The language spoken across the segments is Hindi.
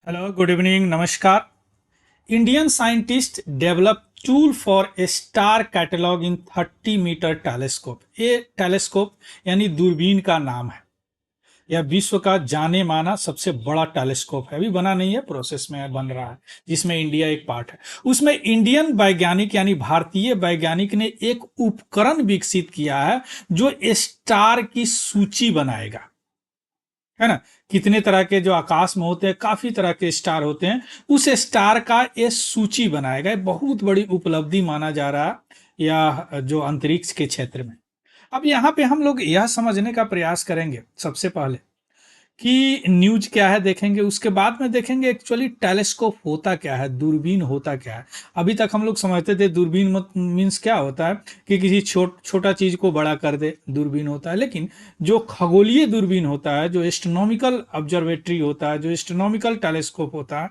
Hello, good evening, namaskar. Indian scientists develop tool for a star catalog in 30-meter telescope. ये टेलीस्कोप यानी दूरबीन का नाम है। यह विश्व का जाने माना सबसे बड़ा टेलीस्कोप है। अभी बना नहीं है, प्रोसेस में बन रहा है, जिसमें इंडिया एक पार्ट है। उसमें इंडियन वैज्ञानिक यानी भारतीय वैज्ञानिक ने एक उपकरण विकसित किया है जो स्टार की सूची बनाएगा, है ना। कितने तरह के जो आकाश में होते हैं, काफी तरह के स्टार होते हैं, उस स्टार का ये सूची बनाएगा। ये बहुत बड़ी उपलब्धि माना जा रहा है या जो अंतरिक्ष के क्षेत्र में। अब यहाँ पे हम लोग यह समझने का प्रयास करेंगे सबसे पहले कि न्यूज क्या है देखेंगे, उसके बाद में देखेंगे एक्चुअली टेलीस्कोप होता क्या है, दूरबीन होता क्या है। अभी तक हम लोग समझते थे दूरबीन मीन्स क्या होता है कि किसी छोटा चीज को बड़ा कर दे, दूरबीन होता है। लेकिन जो खगोलीय दूरबीन होता है, जो एस्ट्रोनॉमिकल ऑब्जर्वेटरी होता है, जो एस्ट्रोनॉमिकल टेलीस्कोप होता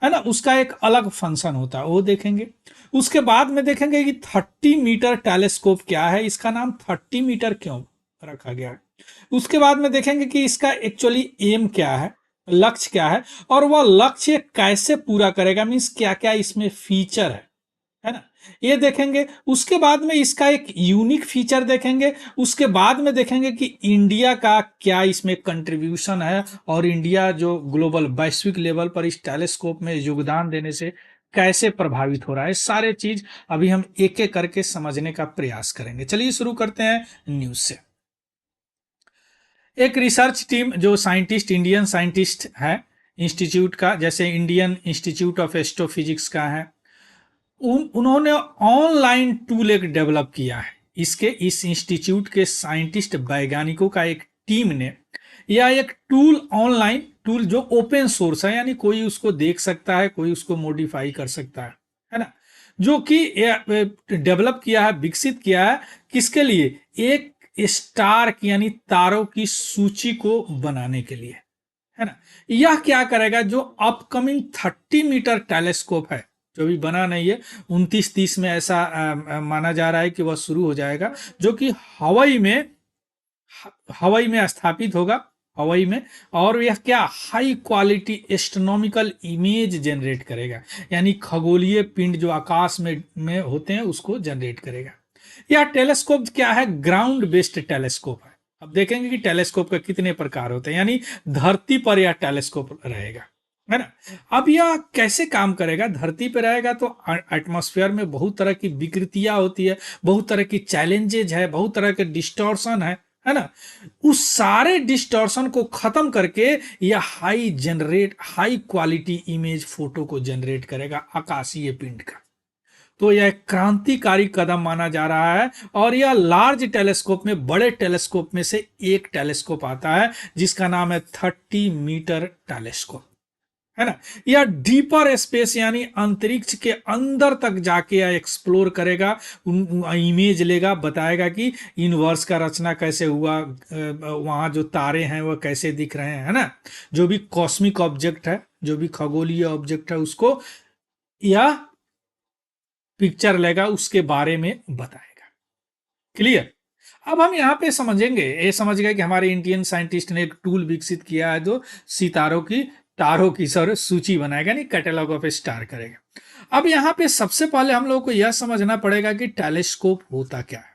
है ना, उसका एक अलग फंक्शन होता है, वो देखेंगे। उसके बाद में देखेंगे कि 30 मीटर टेलीस्कोप क्या है, इसका नाम 30 मीटर क्यों रखा गया है। उसके बाद में देखेंगे कि इसका एक्चुअली एम क्या है, लक्ष्य क्या है, और वह लक्ष्य कैसे पूरा करेगा, मीन्स क्या क्या इसमें फीचर है ना, ये देखेंगे। उसके बाद में इसका एक यूनिक फीचर देखेंगे। उसके बाद में देखेंगे कि इंडिया का क्या इसमें कंट्रीब्यूशन है और इंडिया जो ग्लोबल वैश्विक लेवल पर इस टेलीस्कोप में योगदान देने से कैसे प्रभावित हो रहा है। सारे चीज अभी हम एक एक करके समझने का प्रयास करेंगे। चलिए शुरू करते हैं न्यूज से। एक रिसर्च टीम जो साइंटिस्ट, इंडियन साइंटिस्ट है इंस्टीट्यूट का, जैसे इंडियन इंस्टीट्यूट ऑफ एस्ट्रोफिजिक्स का है, उन्होंने ऑनलाइन टूल एक डेवलप किया है। इस इंस्टीट्यूट के साइंटिस्ट वैज्ञानिकों का एक टीम ने यह एक टूल, ऑनलाइन टूल जो ओपन सोर्स है, यानी कोई उसको देख सकता है, कोई उसको मॉडिफाई कर सकता है ना, जो कि डेवलप किया है, विकसित किया है। किसके लिए? एक स्टार की यानी तारों की सूची को बनाने के लिए, है ना। यह क्या करेगा? जो अपकमिंग 30 मीटर टेलीस्कोप है, जो भी बना नहीं है, 29-30 में ऐसा माना जा रहा है कि वह शुरू हो जाएगा, जो कि हवाई में स्थापित होगा, हवाई में। और यह क्या, high quality astronomical image generate करेगा, यानी खगोलीय पिंड जो आकाश में होते हैं उसको जनरेट करेगा। यह टेलीस्कोप क्या है? ग्राउंड बेस्ड टेलीस्कोप है। अब देखेंगे कि टेलीस्कोप का कितने प्रकार होते हैं, यानी धरती पर यह टेलीस्कोप रहेगा, है ना। अब यह कैसे काम करेगा? धरती पर रहेगा तो एटमॉस्फेयर में बहुत तरह की विकृतियां होती है, बहुत तरह की चैलेंजेज है, बहुत तरह के डिस्टॉर्शन है ना। उस सारे डिस्टॉर्शन को खत्म करके यह हाई क्वालिटी इमेज फोटो को जनरेट करेगा आकाशीय पिंड का। तो यह क्रांतिकारी कदम माना जा रहा है। और यह लार्ज टेलीस्कोप में, बड़े टेलीस्कोप में से एक टेलीस्कोप आता है जिसका नाम है 30 मीटर टेलीस्कोप, है ना। यह डीपर स्पेस यानी अंतरिक्ष के अंदर तक जाके यह एक्सप्लोर करेगा, इमेज लेगा, बताएगा कि यूनिवर्स का रचना कैसे हुआ, वहां जो तारे हैं वह कैसे दिख रहे हैं, है ना। जो भी कॉस्मिक ऑब्जेक्ट है, जो भी खगोलीय ऑब्जेक्ट है, उसको यह पिक्चर लेगा, उसके बारे में बताएगा। क्लियर? अब हम यहाँ पे समझेंगे, ये समझ गए कि हमारे इंडियन साइंटिस्ट ने एक टूल विकसित किया है जो सितारों की, तारों की सूची बनाएगा, नहीं कैटेलॉग ऑफ स्टार करेगा। अब यहाँ पे सबसे पहले हम लोगों को यह समझना पड़ेगा कि टेलीस्कोप होता क्या है।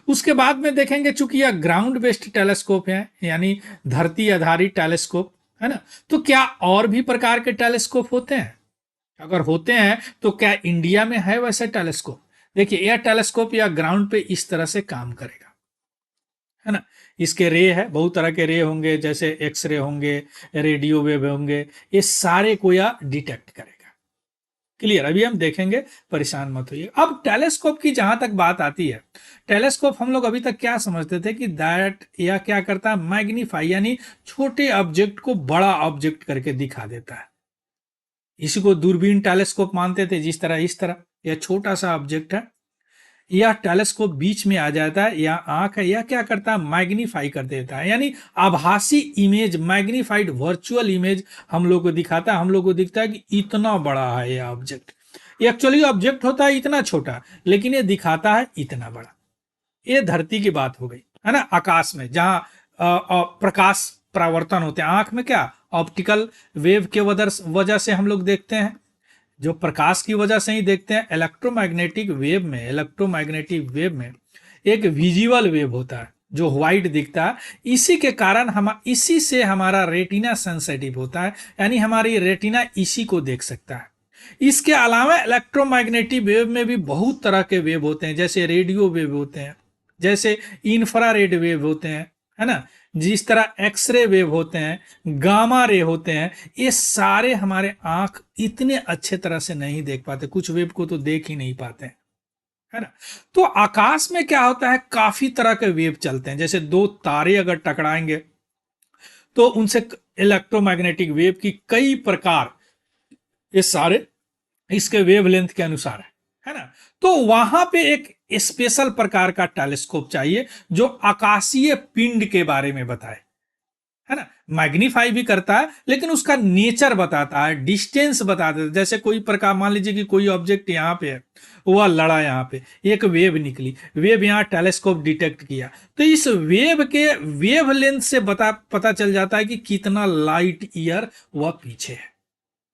उसके बाद में देखेंगे, चूंकि यह ग्राउंड बेस्ड टेलीस्कोप है, यानी धरती आधारित टेलीस्कोप, है ना, तो क्या और भी प्रकार के टेलीस्कोप होते हैं? अगर होते हैं तो क्या इंडिया में है वैसे टेलीस्कोप? देखिए, यह टेलीस्कोप या ग्राउंड पे इस तरह से काम करेगा, है ना। इसके रे है, बहुत तरह के रे होंगे, जैसे एक्सरे होंगे, रेडियो वेव होंगे, ये सारे को यह डिटेक्ट करेगा। क्लियर? अभी हम देखेंगे, परेशान मत होइए। अब टेलीस्कोप की जहां तक बात आती है, टेलीस्कोप हम लोग अभी तक क्या समझते थे कि दैट यह क्या करता है? मैग्नीफाई, यानी छोटे ऑब्जेक्ट को बड़ा ऑब्जेक्ट करके दिखा देता है। इसी को दूरबीन टेलीस्कोप मानते थे। जिस तरह इस तरह यह छोटा सा ऑब्जेक्ट है, यह टेलीस्कोप बीच में आ जाता है, यह आंख है, यह क्या करता है? मैग्नीफाई कर देता है, यानी आभासी इमेज, मैग्नीफाइड वर्चुअल इमेज हम लोग को दिखाता है। हम लोग को दिखता है कि इतना बड़ा है यह ऑब्जेक्ट। ये एक्चुअली ऑब्जेक्ट होता है इतना छोटा, लेकिन ये दिखाता है इतना बड़ा। ये धरती की बात हो गई, है ना। आकाश में जहां प्रकाश परावर्तन होते हैं, आंख में क्या ऑप्टिकल वेव के वजह से हम लोग देखते हैं, जो प्रकाश की वजह से ही देखते हैं। इलेक्ट्रोमैग्नेटिक वेव में एक विजिबल वेव होता है जो व्हाइट दिखता है। इसी के कारण इसी से हमारा रेटिना सेंसिटिव होता है, यानी हमारी रेटिना इसी को देख सकता है। इसके अलावा इलेक्ट्रोमैग्नेटिक वेव में भी बहुत तरह के वेव होते हैं, जैसे रेडियो वेव होते हैं, जैसे इंफ्रारेड वेव होते हैं, है ना, जिस तरह एक्सरे वेव होते हैं, गामा रे होते हैं। ये सारे हमारे आंख इतने अच्छे तरह से नहीं देख पाते, कुछ वेव को तो देख ही नहीं पाते हैं, है ना। तो आकाश में क्या होता है, काफी तरह के वेव चलते हैं। जैसे दो तारे अगर टकराएंगे तो उनसे इलेक्ट्रोमैग्नेटिक वेव की कई प्रकार, ये सारे इसके वेवलेंथ के अनुसार है ना। तो वहां पे एक स्पेशल प्रकार का टेलीस्कोप चाहिए जो आकाशीय पिंड के बारे में बताए, है ना। मैग्नीफाई भी करता है लेकिन उसका नेचर बताता है, डिस्टेंस बता देता है। जैसे कोई प्रकार, मान लीजिए कि कोई ऑब्जेक्ट यहाँ पे है, वह लड़ा यहाँ पे, एक वेव निकली, वेव यहाँ टेलीस्कोप डिटेक्ट किया, तो इस वेव के वेवलेंथ से पता चल जाता है कि कितना लाइट ईयर वह पीछे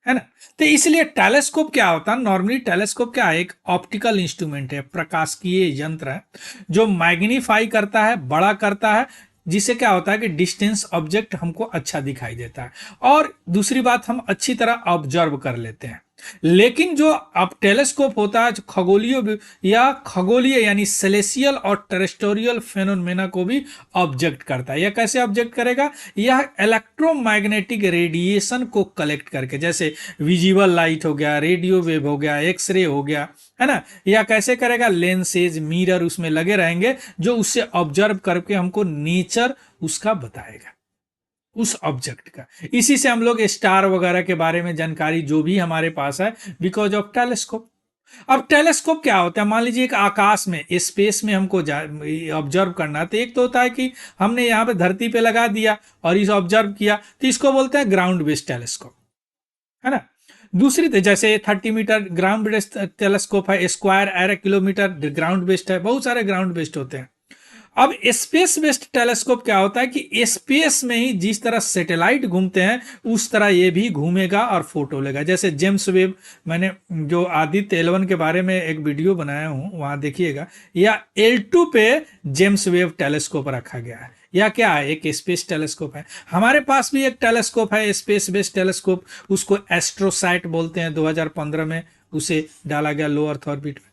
है ना। तो इसलिए टेलीस्कोप क्या होता है, नॉर्मली टेलीस्कोप क्या है, एक ऑप्टिकल इंस्ट्रूमेंट है, प्रकाशिकीय यंत्र है जो मैग्नीफाई करता है, बड़ा करता है, जिससे क्या होता है कि डिस्टेंस ऑब्जेक्ट हमको अच्छा दिखाई देता है, और दूसरी बात हम अच्छी तरह ऑब्जर्व कर लेते हैं। लेकिन जो अब टेलीस्कोप होता है, जो खगोलीय यानी सेलेसियल और टेरेस्ट्रियल फेनोमेना को भी ऑब्जेक्ट करता है। यह कैसे ऑब्जेक्ट करेगा, यह इलेक्ट्रोमैग्नेटिक रेडिएशन को कलेक्ट करके, जैसे विजिबल लाइट हो गया, रेडियो वेव हो गया, एक्सरे हो गया, है ना। या कैसे करेगा, लेंसेज, मिरर उसमें लगे रहेंगे जो उससे ऑब्जर्व करके हमको नेचर उसका बताएगा, उस ऑब्जेक्ट का। इसी से हम लोग स्टार वगैरह के बारे में जानकारी जो भी हमारे पास है, बिकॉज ऑफ टेलीस्कोप। अब टेलीस्कोप क्या होता है, मान लीजिए एक आकाश में, स्पेस में हमको ऑब्जर्व करना है, तो एक तो होता है कि हमने यहाँ पे धरती पे लगा दिया और इस ऑब्जर्व किया, तो इसको बोलते हैं ग्राउंड बेस्ड टेलीस्कोप, है ना। दूसरी जैसे 30 मीटर ग्राउंड बेस्ड टेलीस्कोप है, square array kilometre ground based है, बहुत सारे ग्राउंड बेस्ड होते हैं। अब स्पेस बेस्ड टेलीस्कोप क्या होता है कि स्पेस में ही जिस तरह सैटेलाइट घूमते हैं उस तरह ये भी घूमेगा और फोटो लेगा। जैसे जेम्स वेब, मैंने जो आदित्य L1 के बारे में एक वीडियो बनाया हूं, वहां देखिएगा, या L2 पे जेम्स वेब टेलीस्कोप रखा गया है। या क्या है, एक स्पेस टेलीस्कोप है। हमारे पास भी एक टेलीस्कोप है, स्पेस बेस्ड टेलीस्कोप, उसको एस्ट्रोसैट बोलते हैं। 2015 में उसे डाला गया लो अर्थ ऑर्बिट में।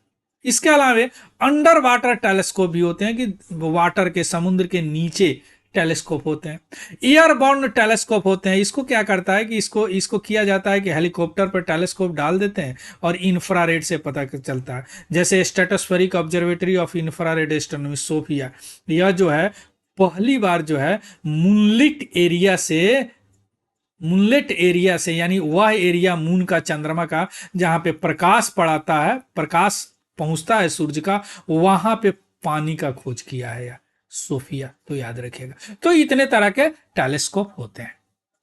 इसके अलावा अंडर वाटर टेलीस्कोप भी होते हैं, कि वाटर के, समुद्र के नीचे टेलीस्कोप होते हैं। एयरबॉर्न टेलीस्कोप होते हैं। इसको क्या करता है कि इसको किया जाता है कि हेलीकॉप्टर पर टेलीस्कोप डाल देते हैं और इंफ्रारेड से पता चलता है। जैसे stratospheric observatory of infrared astronomy, SOFIA, यह जो है पहली बार जो है मूनलिट एरिया से, यानी वह एरिया मून का, चंद्रमा का, जहां पे प्रकाश पड़ाता है, प्रकाश पहुंचता है सूर्य का, वहां पे पानी का खोज किया है या सोफिया, तो याद रखिएगा। तो इतने तरह के टेलीस्कोप होते हैं।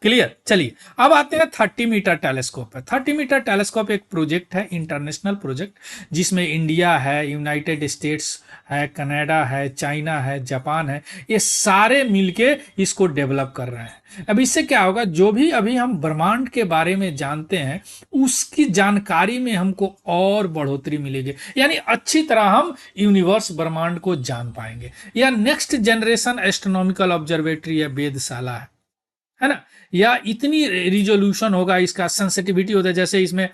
क्लियर। चलिए अब आते हैं 30 मीटर टेलीस्कोप पर। 30 मीटर टेलीस्कोप एक प्रोजेक्ट है, इंटरनेशनल प्रोजेक्ट, जिसमें इंडिया है, यूनाइटेड स्टेट्स है, कनाडा है, चाइना है, जापान है, ये सारे मिलके इसको डेवलप कर रहे हैं। अब इससे क्या होगा, जो भी अभी हम ब्रह्मांड के बारे में जानते हैं उसकी जानकारी में हमको और बढ़ोतरी मिलेगी, यानी अच्छी तरह हम यूनिवर्स, ब्रह्मांड को जान पाएंगे। या नेक्स्ट जनरेशन एस्ट्रोनॉमिकल ऑब्जर्वेटरी या वेधशाला है ना, या इतनी रिजोल्यूशन होगा, इसका सेंसिटिविटी होता है, जैसे इसमें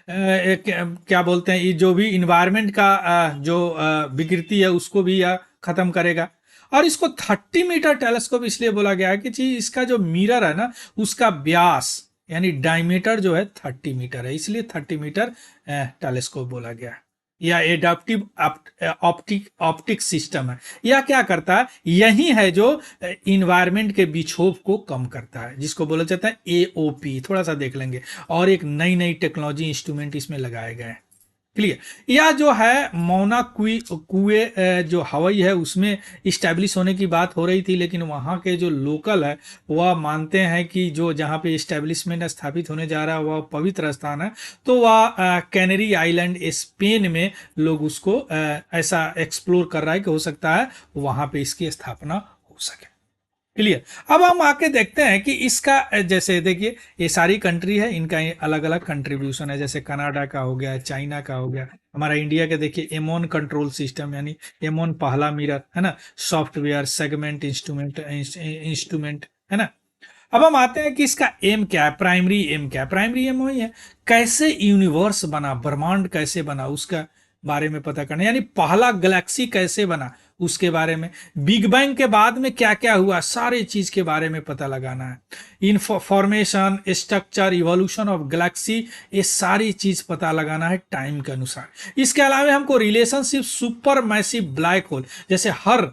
क्या बोलते हैं, ये जो भी इन्वायरमेंट का जो विकृति है उसको भी यह खत्म करेगा। और इसको 30 मीटर टेलीस्कोप इसलिए बोला गया है कि जी इसका जो मिरर है ना, उसका व्यास यानी डायमीटर जो है 30 मीटर है, इसलिए 30 मीटर टेलीस्कोप बोला गया है। या एडाप्टिव ऑप्टिक सिस्टम है। यह क्या करता है, यही है जो इन्वायरमेंट के विक्षोभ को कम करता है, जिसको बोला जाता है एओपी। थोड़ा सा देख लेंगे, और एक नई नई टेक्नोलॉजी इंस्ट्रूमेंट इसमें लगाए गए हैं। क्लियर। यह जो है मौना कुए जो हवाई है उसमें इस्टेब्लिश होने की बात हो रही थी, लेकिन वहाँ के जो लोकल है वह मानते हैं कि जो जहाँ पे इस्टेब्लिशमेंट स्थापित होने जा रहा है वह पवित्र स्थान है, तो वह कैनरी आइलैंड स्पेन में लोग उसको ऐसा एक्सप्लोर कर रहा है कि हो सकता है वहाँ पे इसकी स्थापना हो सके। क्लियर। अब हम आके देखते हैं कि इसका जैसे देखिए ये सारी कंट्री है, इनका अलग अलग कंट्रीब्यूशन है, जैसे कनाडा का हो गया, चाइना का हो गया, हमारा इंडिया के देखिए एमोन कंट्रोल सिस्टम, यानी एमोन पहला मिरर है ना, सॉफ्टवेयर सेगमेंट इंस्ट्रूमेंट है ना। अब हम आते हैं कि इसका एम क्या है, प्राइमरी एम क्या है। प्राइमरी एम वही है, कैसे यूनिवर्स बना, ब्रह्मांड कैसे बना उसका बारे में पता करना, यानी पहला गैलेक्सी कैसे बना उसके बारे में, बिग बैंग के बाद में क्या क्या हुआ, सारे चीज के बारे में पता लगाना है। Formation, structure, evolution of Galaxy, ये सारी चीज पता लगाना है टाइम के अनुसार। इसके अलावा हमको relationship super massive black hole, जैसे हर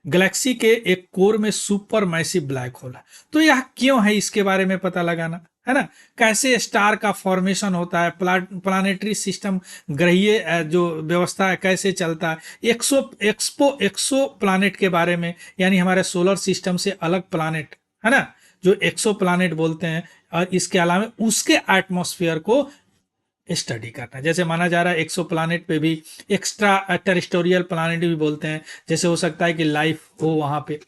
गैलेक्सी के एक कोर में सुपर मैसिव ब्लैक होल है, तो यह क्यों है इसके बारे में पता लगाना है ना। कैसे स्टार का फॉर्मेशन होता है, प्लानेटरी सिस्टम, ग्रहीय जो व्यवस्था है कैसे चलता है, एक्सो प्लानेट के बारे में, यानी हमारे सोलर सिस्टम से अलग प्लानेट है ना, जो एक्सो प्लानेट बोलते हैं। और इसके अलावा उसके एटमॉस्फेयर को स्टडी करना है, जैसे माना जा रहा है एक्सो प्लानेट पे भी एक्स्ट्रा टेरेस्टोरियल प्लानेट भी बोलते हैं, जैसे हो सकता है कि लाइफ हो वहां पे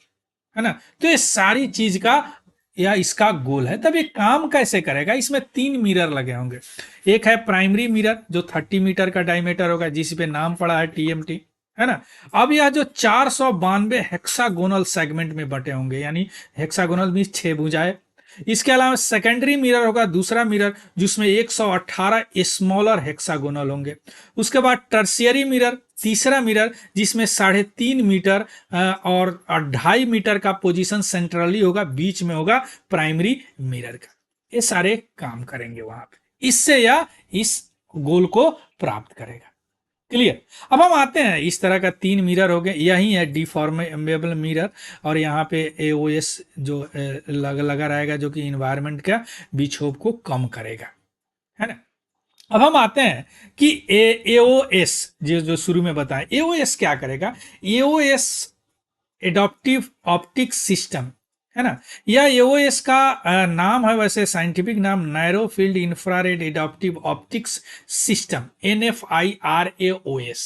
है ना। तो ये सारी चीज का या इसका गोल है। तब ये काम कैसे करेगा, इसमें 3 मिरर लगे होंगे। एक है प्राइमरी मिरर जो 30 मीटर का डायमीटर होगा, जिस पे नाम पड़ा है टीएमटी है ना। अब यह जो 492 हेक्सागोनल सेगमेंट में बटे होंगे, यानी हेक्सागोनल मीन 6 भुजाएं। इसके अलावा सेकेंडरी मिरर होगा, दूसरा मिरर, जिसमें 118 स्मॉलर हेक्सागोनल होंगे। उसके बाद टर्शियरी मिरर, तीसरा मिरर, जिसमें 3.5 मीटर और 2.5 मीटर का पोजीशन सेंट्रली होगा, बीच में होगा प्राइमरी मिरर का। ये सारे काम करेंगे वहां पे, इससे या इस गोल को प्राप्त करेगा। क्लियर। अब हम आते हैं, इस तरह का 3 मिरर हो गए, यही है डिफॉर्मेबल मिरर। और यहाँ पे एओएस जो लगा रहेगा, जो कि इन्वायरमेंट का विक्षोभ को कम करेगा, है ना। अब हम आते हैं कि एओएस जो जो शुरू में बताएं, एओएस क्या करेगा। एओएस एडॉप्टिव ऑप्टिक्स सिस्टम है ना। यह एओएस का नाम है, वैसे साइंटिफिक नाम narrow field infrared adaptive optics system, NFIRAOS।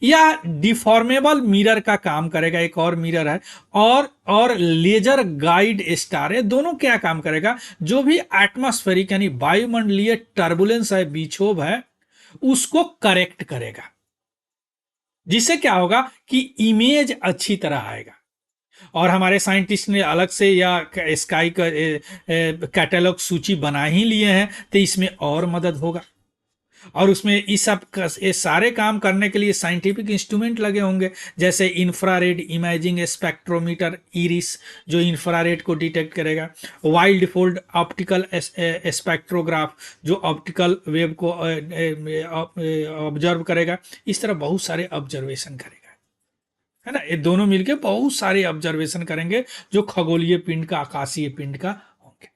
यह डिफॉर्मेबल मिरर का काम करेगा, एक और मिरर है, और लेजर गाइड स्टार, है दोनों क्या काम करेगा, जो भी एटमॉस्फेरिक यानी वायुमंडलीय टर्बुलेंस है, विक्षोभ है, उसको करेक्ट करेगा, जिससे क्या होगा कि इमेज अच्छी तरह आएगा। और हमारे साइंटिस्ट ने अलग से या स्काई का कैटलॉग सूची बना ही लिए हैं, तो इसमें और मदद होगा। और उसमें इस सब ये सारे काम करने के लिए साइंटिफिक इंस्ट्रूमेंट लगे होंगे, जैसे इंफ्रारेड इमेजिंग स्पेक्ट्रोमीटर इरिस, जो इंफ्रारेड को डिटेक्ट करेगा, वाइल्ड फोल्ड ऑप्टिकल स्पेक्ट्रोग्राफ, जो ऑप्टिकल वेव को ऑब्जर्व करेगा। इस तरह बहुत सारे ऑब्जर्वेशन करेगा, है ना। ये दोनों मिलके बहुत सारे ऑब्जर्वेशन करेंगे, जो खगोलीय पिंड का, आकाशीय पिंड का होंगे।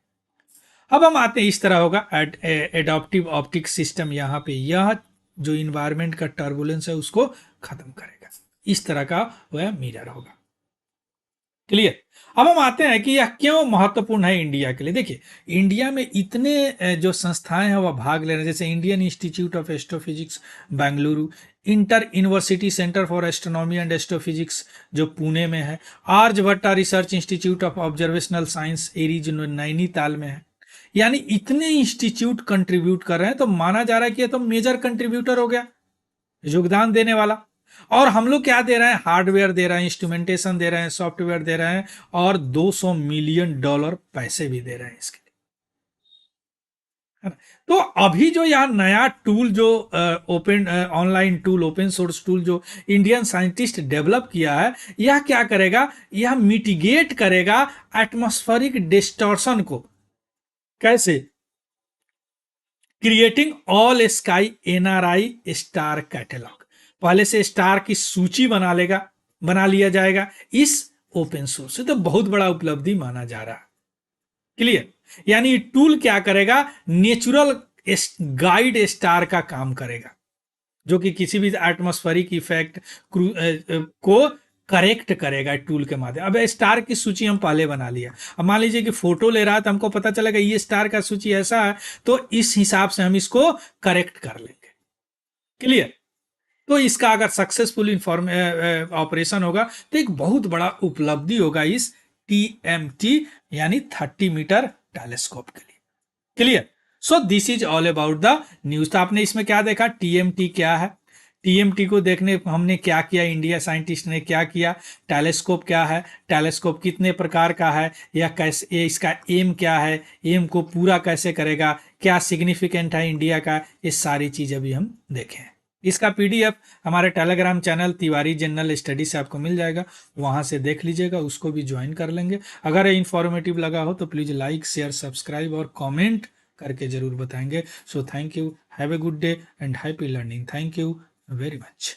अब हम आते हैं, इस तरह होगा एडॉप्टिव ऑप्टिक सिस्टम। यहाँ पे यह जो इन्वायरमेंट का टर्बुलेंस है उसको खत्म करेगा, इस तरह का वह मिरर होगा। क्लियर। अब हम आते हैं कि यह क्यों महत्वपूर्ण है इंडिया के लिए। देखिए, इंडिया में इतने जो संस्थाएं हैं वह भाग ले रहे हैं, जैसे Indian institute of astrophysics Bengaluru, inter university centre for astronomy and astrophysics जो पुणे में है, Aryabhatta research institute of observational science ARIES जो नैनीताल में है। यानी इतने इंस्टीट्यूट कंट्रीब्यूट कर रहे हैं, तो माना जा रहा है कि ये तो मेजर कंट्रीब्यूटर हो गया, योगदान देने वाला। और हम लोग क्या दे रहे हैं, हार्डवेयर दे रहे हैं, इंस्ट्रूमेंटेशन दे रहे हैं, सॉफ्टवेयर दे रहे हैं, और $200 मिलियन पैसे भी दे रहे हैं इसके लिए, है ना। तो अभी जो यह नया टूल जो open online tool, open source tool जो इंडियन साइंटिस्ट डेवलप किया है, यह क्या करेगा, यह मिटिगेट करेगा एटमॉस्फेरिक डिस्टॉर्शन को। कैसे, creating all sky NRI star catalogue, पहले से स्टार की सूची बना लिया जाएगा इस ओपन सोर्स से। तो बहुत बड़ा उपलब्धि माना जा रहा है। क्लियर। यानी टूल क्या करेगा, नेचुरल गाइड स्टार का काम करेगा, जो कि किसी भी एटमॉस्फेरिक इफेक्ट को करेक्ट करेगा टूल के माध्यम। अब स्टार की सूची हम पहले बना लिया, अब मान लीजिए कि फोटो ले रहा है, तो हमको पता चलेगा ये स्टार का सूची ऐसा है, तो इस हिसाब से हम इसको करेक्ट कर लेंगे। क्लियर। तो इसका अगर सक्सेसफुल ऑपरेशन होगा, तो एक बहुत बड़ा उपलब्धि होगा इस TMT यानी 30 मीटर टेलीस्कोप के लिए। Clear. So this is all about the news. तो आपने इसमें क्या देखा, टीएमटी क्या है, टीएमटी को देखने हमने क्या किया, इंडिया साइंटिस्ट ने क्या किया, टेलीस्कोप क्या है, टेलीस्कोप कितने प्रकार का है, या कैसे, ये इसका एम क्या है, एम को पूरा कैसे करेगा, क्या सिग्निफिकेंट है इंडिया का, ये सारी चीज अभी हम देखें। इसका पीडीएफ हमारे Telegram channel Tiwari general study से आपको मिल जाएगा, वहां से देख लीजिएगा, उसको भी ज्वाइन कर लेंगे। अगर ये इन्फॉर्मेटिव लगा हो तो प्लीज लाइक शेयर सब्सक्राइब और कमेंट करके जरूर बताएंगे। So thank you, have a good day and happy learning. Thank you very much.